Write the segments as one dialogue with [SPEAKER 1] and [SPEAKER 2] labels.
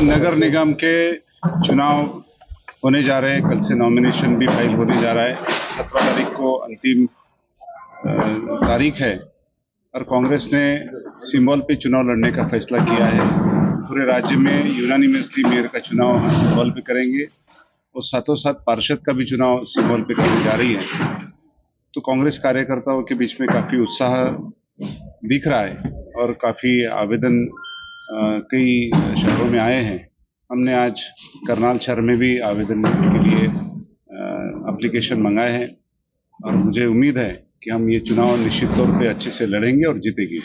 [SPEAKER 1] नगर निगम के चुनाव होने जा रहे हैं। कल से नॉमिनेशन भी फाइल होने जा रहा है। 17 तारीख को अंतिम तारीख है और कांग्रेस ने सिंबल पे चुनाव लड़ने का फैसला किया है। पूरे राज्य में यूनानिमसली मेयर का चुनाव हम सिंबल पे करेंगे और साथों साथ पार्षद का भी चुनाव सिंबल पे करने जा रही है। तो कांग्रेस कार्यकर्ताओं के बीच में काफी उत्साह दिख रहा है और काफी आवेदन कई शहरों में आए हैं। हमने आज करनाल शहर में भी आवेदन के लिए एप्लीकेशन मंगाए हैं और मुझे उम्मीद है कि हम ये चुनाव निश्चित तौर पे अच्छे से लड़ेंगे और जीतेंगे।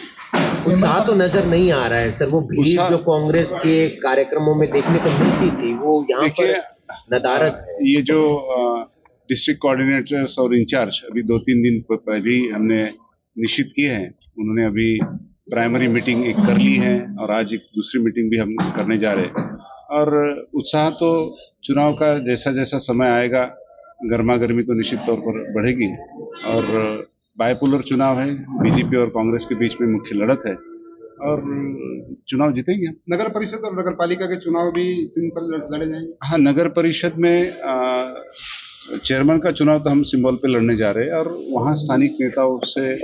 [SPEAKER 2] उत्साह तो नजर नहीं आ रहा है सर। वो भीड़ जो कांग्रेस के कार्यक्रमों में देखने को मिलती थी वो यहाँ पर नदारद है।
[SPEAKER 1] ये जो डिस्ट्रिक्ट कोऑर्डिनेटर्स और इंचार्ज अभी 2-3 दिन पहले ही हमने निश्चित किए हैं। उन्होंने अभी प्राइमरी मीटिंग एक कर ली है और आज एक दूसरी मीटिंग भी हम करने जा रहे हैं। और उत्साह तो चुनाव का जैसा जैसा समय आएगा गर्मा गर्मी तो निश्चित तौर पर बढ़ेगी और बायपोलर चुनाव है। बीजेपी और कांग्रेस के बीच में मुख्य लड़त है और चुनाव जीतेंगे।
[SPEAKER 3] नगर परिषद और नगर पालिका के चुनाव भी इन पर लड़े जाएंगे।
[SPEAKER 1] हाँ, नगर परिषद में चेयरमैन का चुनाव तो हम सिंबल पे लड़ने जा रहे हैं और वहाँ स्थानिक नेताओं से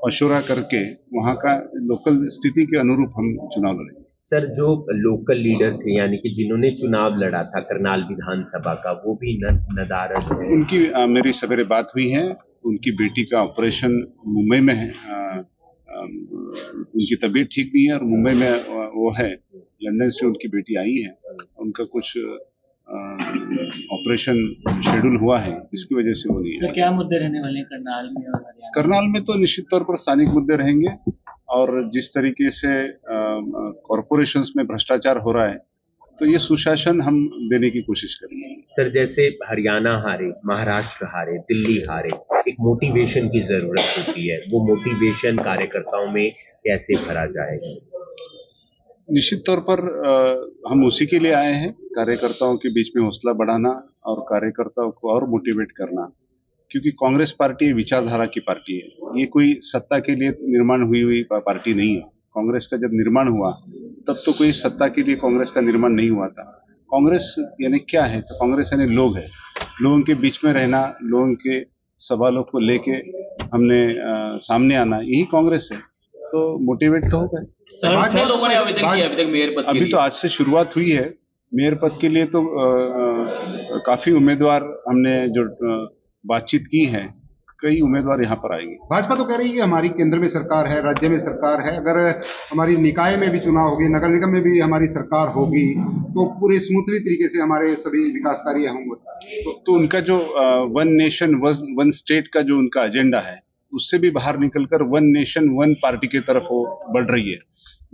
[SPEAKER 1] मशवरा करके वहाँ का लोकल स्थिति के अनुरूप हम चुनाव लड़ेंगे।
[SPEAKER 2] सर, जो लोकल लीडर थे यानी कि जिन्होंने चुनाव लड़ा था करनाल विधानसभा का, वो भी नदारद है।
[SPEAKER 1] उनकी मेरी सवेरे बात हुई है। उनकी बेटी का ऑपरेशन मुंबई में है। उनकी तबीयत ठीक नहीं है और मुंबई में वो है। लंदन से उनकी बेटी आई है। उनका कुछ ऑपरेशन शेड्यूल हुआ है, इसकी वजह से वो नहीं है।
[SPEAKER 4] क्या मुद्दे रहने वाले हैं करनाल में और हरियाणा?
[SPEAKER 1] करनाल में तो निश्चित तौर पर स्थानिक मुद्दे रहेंगे और जिस तरीके से कॉरपोरेशंस में भ्रष्टाचार हो रहा है तो ये सुशासन हम देने की कोशिश करेंगे।
[SPEAKER 2] सर, जैसे हरियाणा हारे, महाराष्ट्र हारे, दिल्ली हारे, एक मोटिवेशन की जरूरत होती है। वो मोटिवेशन कार्यकर्ताओं में कैसे भरा जाएगा?
[SPEAKER 1] निश्चित तौर पर हम उसी के लिए आए हैं, कार्यकर्ताओं के बीच में हौसला बढ़ाना और कार्यकर्ताओं को और मोटिवेट करना। क्योंकि कांग्रेस पार्टी विचारधारा की पार्टी है। ये कोई सत्ता के लिए निर्माण हुई पार्टी नहीं है। कांग्रेस का जब निर्माण हुआ तब तो कोई सत्ता के लिए कांग्रेस का निर्माण नहीं हुआ था। कांग्रेस यानी क्या है? तो कांग्रेस यानी लोग है। लोगों के बीच में रहना, लोगों के सवालों को लेके हमने सामने आना, यही कांग्रेस है। तो मोटिवेट तो होगा।
[SPEAKER 4] लोगों ने आवेदन किया अभी तक मेयर पद के लिए?
[SPEAKER 1] अभी तो आज से शुरुआत हुई है। मेयर पद के लिए तो काफी उम्मीदवार हमने जो बातचीत की है, कई उम्मीदवार यहाँ पर आएंगे।
[SPEAKER 3] भाजपा तो कह रही है कि हमारी केंद्र में सरकार है, राज्य में सरकार है। अगर हमारी निकाय में भी चुनाव होगी, नगर निगम में भी हमारी सरकार होगी तो पूरे स्मूथली तरीके से हमारे सभी विकास कार्य होंगे।
[SPEAKER 1] तो उनका जो वन नेशन वन स्टेट का जो उनका एजेंडा है, उससे भी बाहर निकलकर वन नेशन वन पार्टी की तरफ वो बढ़ रही है।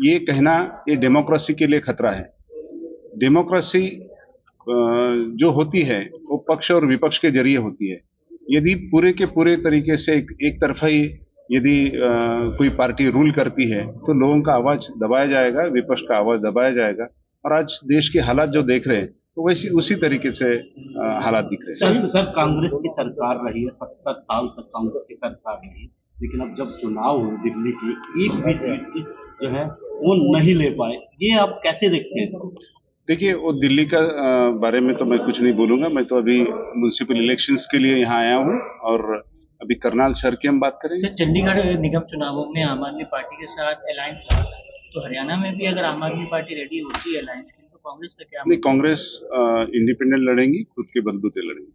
[SPEAKER 1] ये कहना ये डेमोक्रेसी के लिए खतरा है। डेमोक्रेसी जो होती है वो पक्ष और विपक्ष के जरिए होती है। यदि पूरे के पूरे तरीके से एक तरफा ही यदि कोई पार्टी रूल करती है तो लोगों का आवाज दबाया जाएगा, विपक्ष का आवाज दबाया जाएगा। और आज देश के हालात जो देख रहे हैं तो वैसी उसी तरीके से हालात दिख रहे हैं।
[SPEAKER 5] सर, कांग्रेस की सरकार रही है, 70 साल तक कांग्रेस की सरकार रही, लेकिन अब जब चुनाव हुए दिल्ली की, एक भी सीट जो है वो नहीं ले पाए। ये आप कैसे देखते हैं?
[SPEAKER 1] देखिए, वो दिल्ली का बारे में तो मैं कुछ नहीं बोलूंगा। मैं तो अभी म्युनिसिपल इलेक्शंस के लिए यहाँ आया हूँ और अभी करनाल शहर की हम बात करेंगे।
[SPEAKER 4] सर, चंडीगढ़ निगम चुनावों में आम आदमी पार्टी के साथ अलायंस लगा, तो हरियाणा में भी अगर आम आदमी पार्टी रेडी होती है अलायंस के लिए, तो कांग्रेस का क्या? नहीं,
[SPEAKER 1] कांग्रेस इंडिपेंडेंट लड़ेंगी, खुद के बलबूते लड़ेंगी।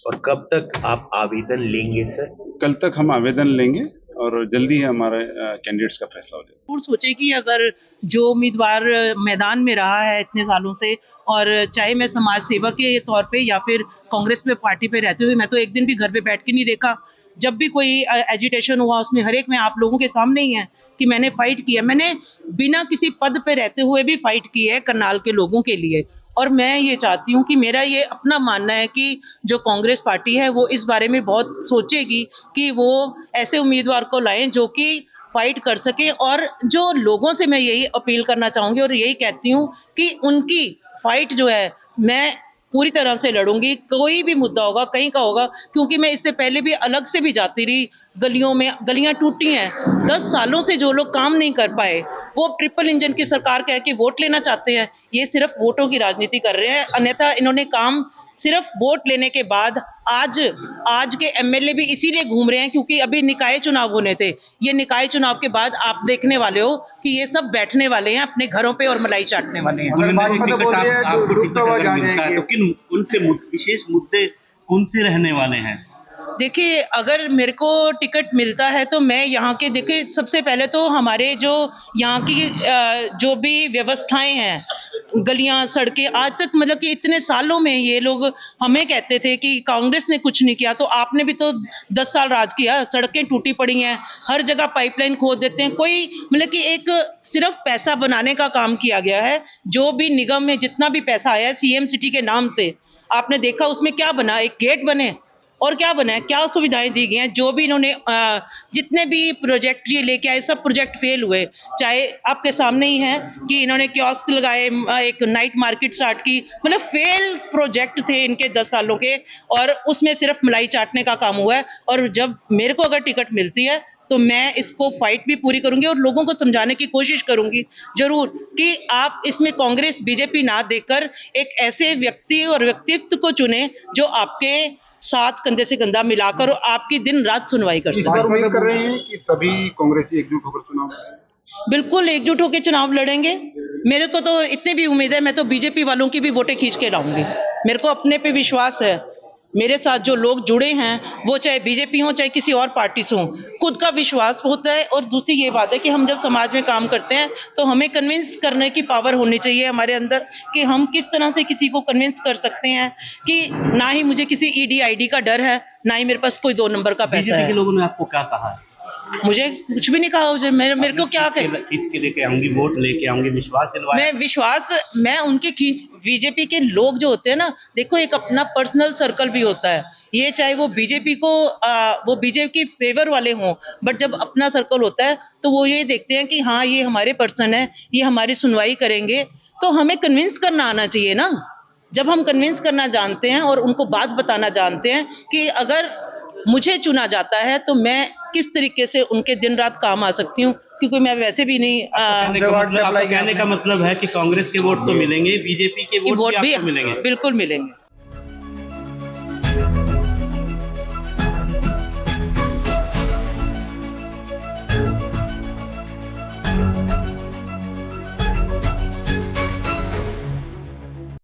[SPEAKER 2] और कब तक आप आवेदन लेंगे सर?
[SPEAKER 1] कल तक हम आवेदन लेंगे और जल्दी ही हमारे कैंडिडेट्स का फैसला हो जाएगा।
[SPEAKER 6] सोचे कि अगर जो उम्मीदवार मैदान में रहा है इतने सालों से, और चाहे मैं समाज सेवक के तौर पे या फिर कांग्रेस पे पार्टी पे रहते हुए, मैं तो एक दिन भी घर पे बैठ के नहीं देखा। जब भी कोई एजिटेशन हुआ उसमें हर एक में आप लोगों के सामने ही है कि मैंने फाइट किया। मैंने बिना किसी पद पे रहते हुए भी फाइट की है करनाल के लोगों के लिए। और मैं ये चाहती हूँ कि मेरा ये अपना मानना है कि जो कांग्रेस पार्टी है वो इस बारे में बहुत सोचेगी कि वो ऐसे उम्मीदवार को लाएं जो कि फाइट कर सके। और जो लोगों से मैं यही अपील करना चाहूंगी और यही कहती हूँ कि उनकी फाइट जो है, मैं पूरी तरह से लड़ूंगी। कोई भी मुद्दा होगा, कहीं का होगा, क्योंकि मैं इससे पहले भी अलग से भी जाती रही गलियों में। गलियां टूटी हैं। 10 सालों से जो लोग काम नहीं कर पाए, वो ट्रिपल इंजन की सरकार कह के वोट लेना चाहते हैं। ये सिर्फ वोटों की राजनीति कर रहे हैं, अन्यथा इन्होंने काम सिर्फ वोट लेने के बाद आज के एमएलए भी इसीलिए घूम रहे हैं क्योंकि अभी निकाय चुनाव होने थे। ये निकाय चुनाव के बाद आप देखने वाले हो कि ये सब बैठने वाले हैं अपने घरों पे और मलाई चाटने वाले हैं।
[SPEAKER 5] अगर भाजपा तो बोल रही है आपको टिकट अगर मिलता है तो किन उनसे विशेष मुद्दे कौन से रहने वाले हैं?
[SPEAKER 6] देखिए, अगर मेरे को टिकट मिलता है तो मैं यहाँ के, देखिए सबसे पहले तो हमारे जो यहाँ की जो भी व्यवस्थाएं हैं, गलियां, सड़कें, आज तक मतलब कि इतने सालों में ये लोग हमें कहते थे कि कांग्रेस ने कुछ नहीं किया, तो आपने भी तो 10 साल राज किया। सड़कें टूटी पड़ी हैं, हर जगह पाइपलाइन खोद देते हैं। कोई मतलब कि एक सिर्फ पैसा बनाने का काम किया गया है। जो भी निगम में जितना भी पैसा आया है सीएम सिटी के नाम से, आपने देखा उसमें क्या बना? एक गेट बने और क्या बना है, क्या सुविधाएं दी गई हैं। जो भी इन्होंने जितने भी प्रोजेक्ट ये लेके आए, सब प्रोजेक्ट फेल हुए। चाहे आपके सामने ही है कि इन्होंने कियोस्क लगाए, एक नाइट मार्केट स्टार्ट की, मतलब फेल प्रोजेक्ट थे इनके 10 सालों के, और उसमें सिर्फ मलाई चाटने का काम हुआ है। और जब मेरे को अगर टिकट मिलती है तो मैं इसको फाइट भी पूरी करूंगी और लोगों को समझाने की कोशिश करूंगी जरूर कि आप इसमें कांग्रेस बीजेपी ना देकर एक ऐसे व्यक्ति और व्यक्तित्व को चुने जो आपके साथ कंधे से कंधा मिलाकर और आपकी दिन रात सुनवाई कर
[SPEAKER 3] इस बार उम्मीद कर रहे हैं कि सभी कांग्रेसी एकजुट होकर चुनाव लड़ेंगे।
[SPEAKER 6] बिल्कुल एकजुट होकर चुनाव लड़ेंगे। मेरे को तो इतनी भी उम्मीद है, मैं तो बीजेपी वालों की भी वोटें खींच के लाऊंगी। मेरे को अपने पे विश्वास है। मेरे साथ जो लोग जुड़े हैं, वो चाहे बीजेपी हो चाहे किसी और पार्टी से हो, खुद का विश्वास होता है। और दूसरी ये बात है कि हम जब समाज में काम करते हैं तो हमें कन्विंस करने की पावर होनी चाहिए हमारे अंदर कि हम किस तरह से किसी को कन्विंस कर सकते हैं कि ना ही मुझे किसी ईडी आईडी का डर है, ना ही मेरे पास कोई 2 नंबर का पैसा
[SPEAKER 5] बीजेपी
[SPEAKER 6] है।
[SPEAKER 5] के लोगों ने आपको क्या कहा है?
[SPEAKER 6] मुझे कुछ भी नहीं कहा। मुझे मेरे को क्या कहे?
[SPEAKER 5] खींच के लेके आऊंगी, वोट लेके आऊंगी, विश्वास दिलवाया।
[SPEAKER 6] मैं उनके बीजेपी के लोग जो होते हैं ना, देखो एक अपना पर्सनल सर्कल भी होता है। ये चाहे वो बीजेपी की फेवर वाले हों, बट जब अपना सर्कल होता है तो वो ये देखते हैं कि हाँ ये हमारे पर्सन है, ये हमारी सुनवाई करेंगे। तो हमें कन्विंस करना आना चाहिए ना। जब हम कन्विंस करना जानते हैं और उनको बात बताना जानते हैं कि अगर मुझे चुना जाता है तो मैं किस तरीके से उनके दिन रात काम आ सकती हूँ, क्योंकि मैं वैसे भी नहीं
[SPEAKER 5] कहने का मतलब है कि कांग्रेस के वोट तो मिलेंगे, बीजेपी के वोट भी आपको मिलेंगे।
[SPEAKER 6] बिल्कुल मिलेंगे।